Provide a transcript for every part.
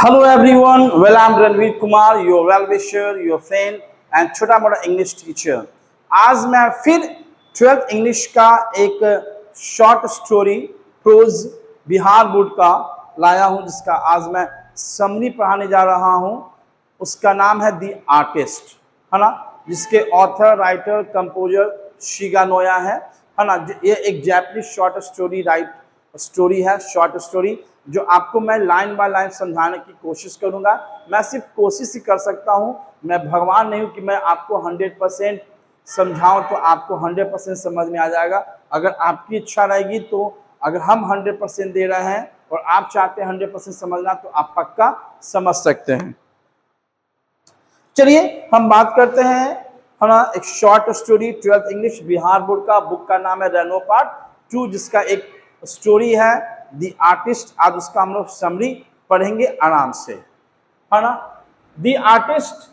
Hello everyone, well I'm Ranveer Kumar, your well wisher, your friend and छोटा मोटा English teacher. आज मैं फिर 12th इंग्लिश का एक short story prose Bihar board का लाया हूं, जिसका आज मैं समरी पढ़ाने जा रहा हूं। उसका नाम है दी आर्टिस्ट, है ना, जिसके author writer composer Shiga Noah है ना। ये एक जापानीज शॉर्ट स्टोरी है, शॉर्ट स्टोरी जो आपको मैं लाइन बाय लाइन समझाने की कोशिश करूंगा। मैं सिर्फ कोशिश ही कर सकता हूं, मैं भगवान नहीं हूं कि मैं आपको 100% समझाऊं तो आपको 100% समझ में आ जाएगा। अगर आपकी इच्छा रहेगी तो अगर हम 100% दे रहे हैं और आप चाहते हैं 100% समझना तो आप पक्का समझ सकते हैं। चलिए हम बात करते हैं, है ना, एक short story 12th English Bihar board का। बुक का नाम है रेनो पार्ट 2, जिसका एक स्टोरी है दी आर्टिस्ट। आज उसका हम लोग समरी पढ़ेंगे आराम से, है ना। दी आर्टिस्ट,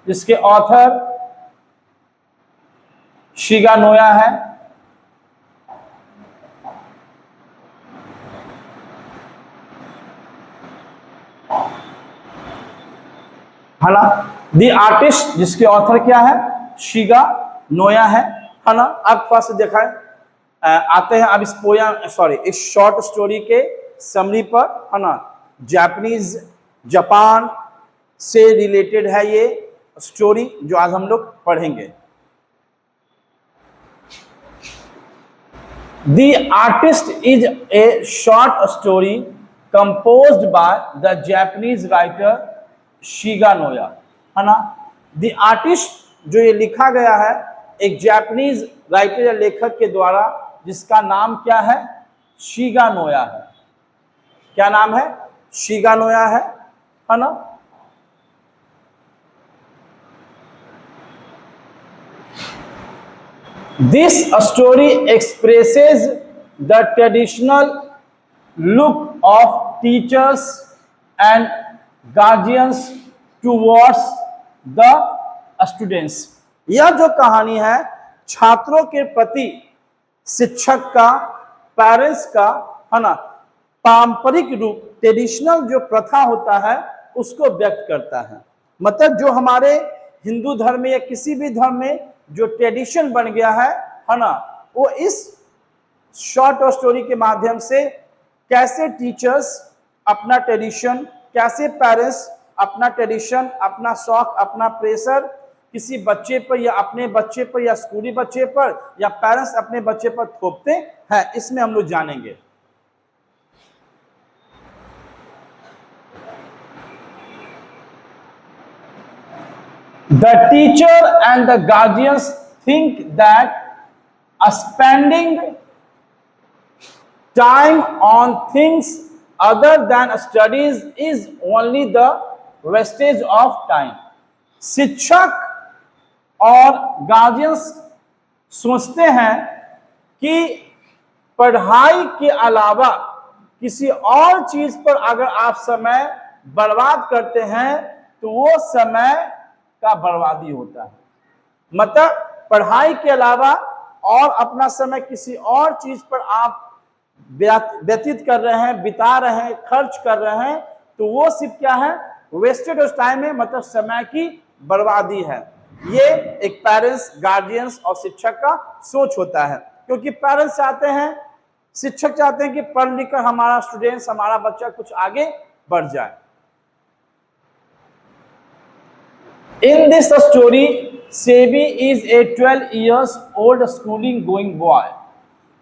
जिसके ऑथर शिगा नोया है, ना। दी आर्टिस्ट जिसके ऑथर क्या है, शिगा नोया है ना। अब पास देखा है, आते हैं अब इस शॉर्ट स्टोरी के समरी पर, है ना। जापान से रिलेटेड है ये स्टोरी जो आज हम लोग पढ़ेंगे। The artist is a short story composed by the Japanese writer Shiga Noah, है ना। द आर्टिस्ट जो ये लिखा गया है एक जापानीज राइटर या लेखक के द्वारा, जिसका नाम क्या है, शिगा नोया है। क्या नाम है, शिगा नोया है ना। This story expresses the traditional look of teachers and guardians towards the students. यह जो कहानी है छात्रों के प्रति शिक्षक का, पेरेंट्स का, है ना, पारंपरिक रूप, ट्रेडिशनल जो प्रथा होता है उसको व्यक्त करता है। मतलब जो हमारे हिंदू धर्म में या किसी भी धर्म में जो ट्रेडिशन बन गया है ना, वो इस शॉर्ट स्टोरी के माध्यम से कैसे टीचर्स अपना ट्रेडिशन, कैसे पेरेंट्स अपना ट्रेडिशन, अपना शौक, अपना प्रेशर किसी बच्चे पर या अपने बच्चे पर या स्कूली बच्चे पर या पेरेंट्स अपने बच्चे पर थोपते हैं, इसमें हम लोग जानेंगे। The teacher and the guardians think that spending time on things other than studies is only the wastage of time. शिक्षक और गार्जियंस सोचते हैं कि पढ़ाई के अलावा किसी और चीज पर अगर आप समय बर्बाद करते हैं तो वो समय का बर्बादी होता है। मतलब पढ़ाई के अलावा और अपना समय किसी और चीज पर आप व्यतीत कर रहे हैं, बिता रहे हैं, खर्च कर रहे हैं, तो वो सिर्फ क्या है, वेस्टेड ऑफ टाइम है, मतलब समय की बर्बादी है। ये एक पेरेंट्स, गार्जियंस और शिक्षक का सोच होता है, क्योंकि पेरेंट्स चाहते हैं, शिक्षक चाहते हैं कि पढ़ लिख कर हमारा स्टूडेंट्स, हमारा बच्चा कुछ आगे बढ़ जाए। In this story, SEBI is a 12 years old schooling going boy.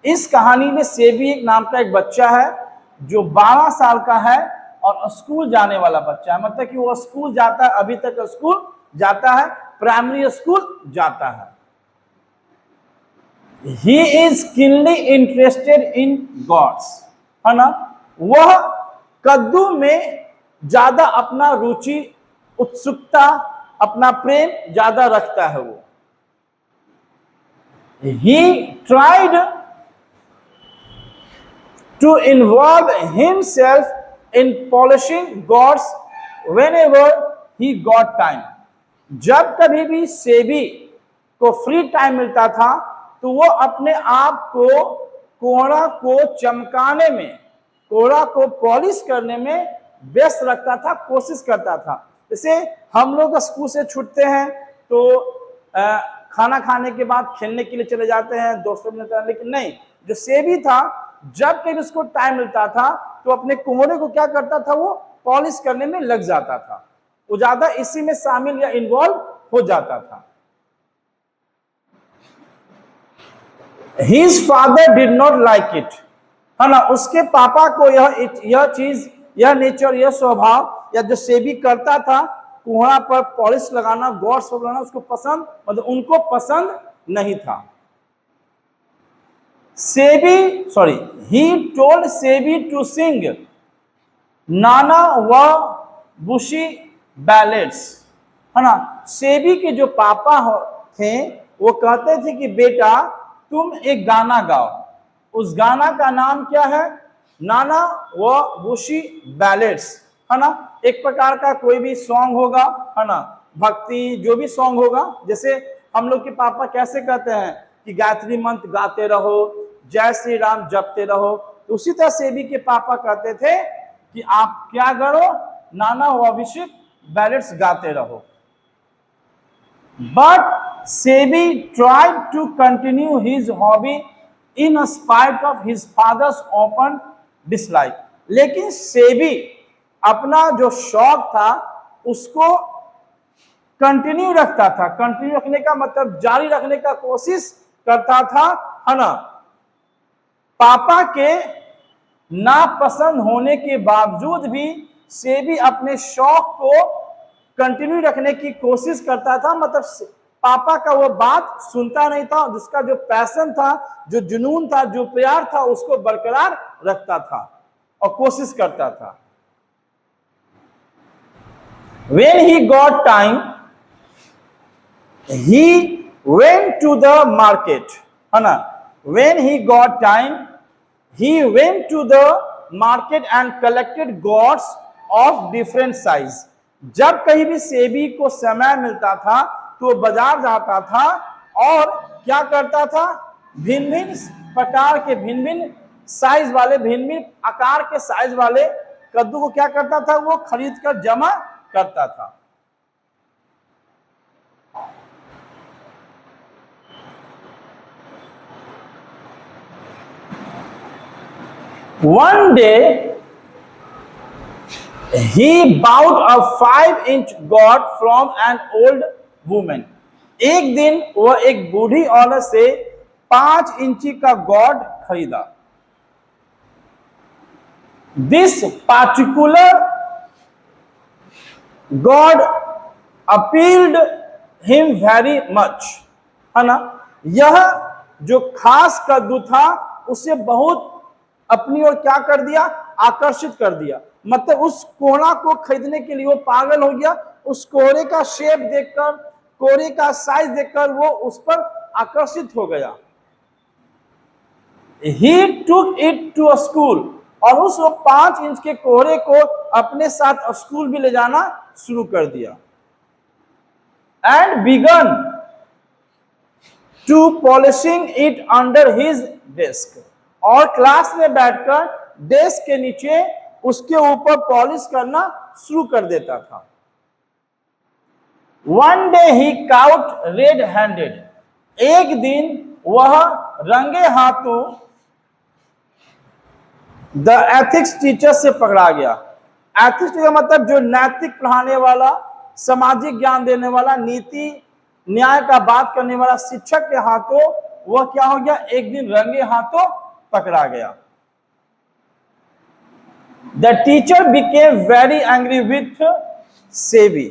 इस कहानी में सेबी एक नाम का एक बच्चा है जो 12 साल का है और स्कूल जाने वाला बच्चा है। मतलब कि वो स्कूल जाता है, अभी तक स्कूल जाता है, प्राइमरी स्कूल जाता है। He is keenly interested in gods, है ना। वह कद्दू में ज्यादा अपना रुचि, उत्सुकता, अपना प्रेम ज्यादा रखता है वो। He tried to involve himself in polishing gods whenever he got time. जब कभी भी सेबी को फ्री टाइम मिलता था तो वो अपने आप को कोड़ा को चमकाने में, कोड़ा को पॉलिश करने में व्यस्त रखता था, कोशिश करता था। जैसे हम लोग स्कूल से छूटते हैं तो खाना खाने के बाद खेलने के लिए चले जाते हैं, दोस्तों मिलते हैं, लेकिन नहीं, जो सेबी था जब कभी उसको टाइम मिलता था तो अपने कोहरे को क्या करता था, वो पॉलिश करने में लग जाता था, वो ज्यादा इसी में शामिल या इन्वॉल्व हो जाता था। His father did not like it, है ना, उसके पापा को यह चीज, यह नेचर, यह स्वभाव या जो सेबी करता था, कोहरा पर पॉलिश लगाना, गॉड्स लगाना, उसको पसंद, मतलब उनको पसंद नहीं था। he told Sebi to sing नाना व बुशी बैलेट्स, है ना। सेबी के जो पापा थे वो कहते थे कि बेटा तुम एक गाना गाओ, उस गाना का नाम क्या है, नाना व बुशी बैलेट्स, है ना। एक प्रकार का कोई भी सॉन्ग होगा, है ना, भक्ति जो भी सॉन्ग होगा, जैसे हम लोग के पापा कैसे कहते हैं कि गायत्री मंत्र गाते रहो, जय श्री राम जपते रहो, तो उसी तरह सेबी के पापा कहते थे कि आप क्या करो, नाना व बुशी बैलेट्स गाते रहो। But Sebi tried to continue his hobby in spite of his father's open dislike. लेकिन सेबी अपना जो शौक था उसको कंटिन्यू रखता था, कंटिन्यू रखने का मतलब जारी रखने का कोशिश करता था, है ना। पापा के नापसंद होने के बावजूद भी सेबी अपने शौक को कंटिन्यू रखने की कोशिश करता था, मतलब पापा का वो बात सुनता नहीं था, जिसका जो पैशन था, जो जुनून था, जो प्यार था, उसको बरकरार रखता था और कोशिश करता था। When he got time, he went to the market, है ना। When he got time, he went to the market and collected gods of different size. जब कहीं भी सेबी को समय मिलता था तो बाजार जाता था और क्या करता था, भिन्न भिन्न प्रकार के, भिन्न भिन्न साइज वाले, भिन्न भिन्न आकार के साइज वाले कद्दू को क्या करता था, वो खरीद कर जमा करता था। One day he bought a 5-inch god from an old woman. एक दिन वह एक बूढ़ी औरत से 5 इंची का गॉड खरीदा। This particular god appealed him very much, है ना। यह जो खास कद्दू था उसे बहुत अपनी ओर क्या कर दिया, आकर्षित कर दिया, मतलब उस कोहरा को खरीदने के लिए वो पागल हो गया। उस कोहरे का शेप देखकर, कोहरे का साइज देखकर वो उस पर आकर्षित हो गया। He took it to a school, और उस 5 इंच के कोहरे को अपने साथ स्कूल भी ले जाना शुरू कर दिया। And began to polishing it under his desk, और क्लास में बैठकर डेस्क के नीचे उसके ऊपर पॉलिश करना शुरू कर देता था। One day he caught red-handed, एक दिन वह रंगे हाथों द एथिक्स टीचर से पकड़ा गया। एथिक्स टीचर मतलब जो नैतिक पढ़ाने वाला, सामाजिक ज्ञान देने वाला, नीति न्याय का बात करने वाला शिक्षक के हाथों वह क्या हो गया, एक दिन रंगे हाथों पकड़ा गया। The teacher became very angry with SEBI,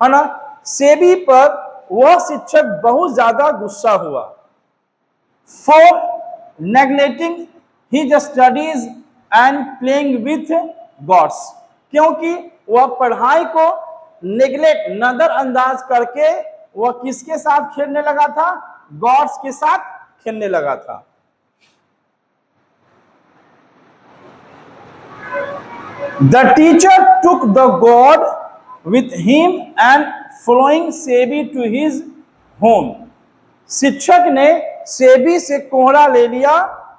है ना। सेबी पर वह शिक्षक बहुत ज्यादा गुस्सा हुआ। For neglecting his studies and playing with gods, क्योंकि वह पढ़ाई को नेग्लेक्ट, नजरअंदाज करके वह किसके साथ खेलने लगा था, गॉड्स के साथ खेलने लगा था। The teacher took the god with him and following SEBI to his home, शिक्षक ने सेबी से कोहरा ले लिया,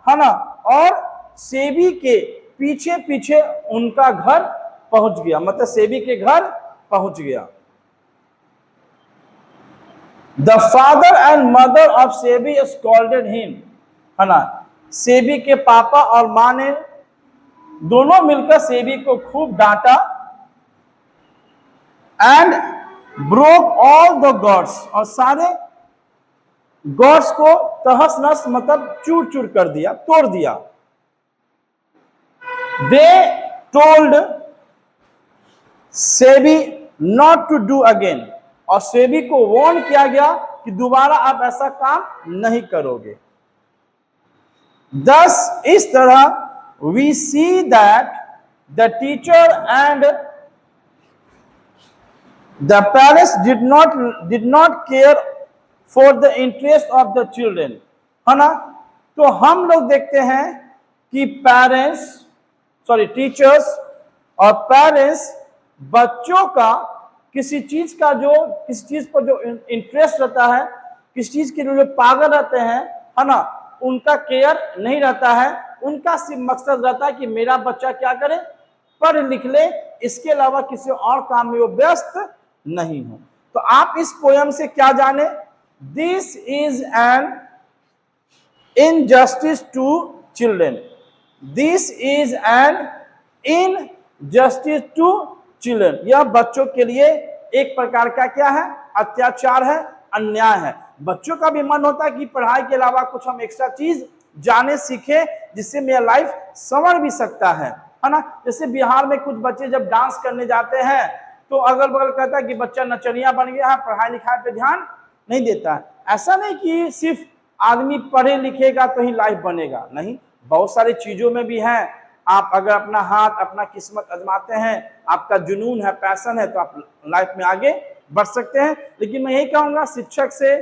है ना, और सेबी के पीछे पीछे उनका घर पहुंच गया, मतलब सेबी के घर पहुंच गया। The father and mother of SEBI scolded him, है ना, सेबी के पापा और माँ ने दोनों मिलकर सेबी को खूब डांटा। And broke all the gods, और सारे गॉड्स को तहस नहस मतलब चूर चूर कर दिया, तोड़ दिया। They told SEBI not to do again, और सेबी को वार्न किया गया कि दोबारा आप ऐसा काम नहीं करोगे। दस इस तरह we see that the teacher and the parents did not care for the interest of the children, है ना। तो हम लोग देखते हैं कि टीचर्स और पेरेंट्स बच्चों का किसी चीज पर जो इंटरेस्ट रहता है, किसी चीज के लिए पागल रहते हैं, है ना, उनका केयर नहीं रहता है। उनका सिर्फ मकसद रहता है कि मेरा बच्चा क्या करे, पढ़ लिख ले, इसके अलावा किसी और काम में वो व्यस्त नहीं हो। तो आप इस पोयम से क्या जाने? This is an injustice to children, this is an injustice to children, यह बच्चों के लिए एक प्रकार का क्या है? अत्याचार है, अन्याय है। बच्चों का भी मन होता है कि पढ़ाई के अलावा कुछ हम एक्स्ट्रा चीज जाने सीखे, जिससे मेरा लाइफ संवर भी सकता है ना। जैसे बिहार में कुछ बच्चे जब डांस करने जाते हैं तो अगल बगल कहता है कि बच्चा नचनिया बन गया है, पढ़ाई लिखाई पे ध्यान नहीं देता है। ऐसा नहीं कि सिर्फ आदमी पढ़े लिखेगा तो ही लाइफ बनेगा, नहीं, बहुत सारी चीजों में भी है। आप अगर अपना हाथ, अपना किस्मत आजमाते हैं, आपका जुनून है, पैशन है, तो आप लाइफ में आगे बढ़ सकते हैं। लेकिन मैं यही कहूंगा शिक्षक से,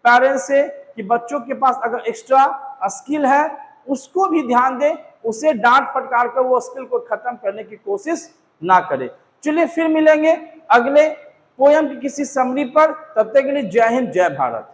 पेरेंट्स से, कि बच्चों के पास अगर एक्स्ट्रा स्किल है उसको भी ध्यान दें, उसे डांट फटकार कर वो स्किल को खत्म करने की कोशिश ना करें। चलिए फिर मिलेंगे अगले पोयम की किसी समरी पर, तब तक के लिए जय हिंद, जय भारत।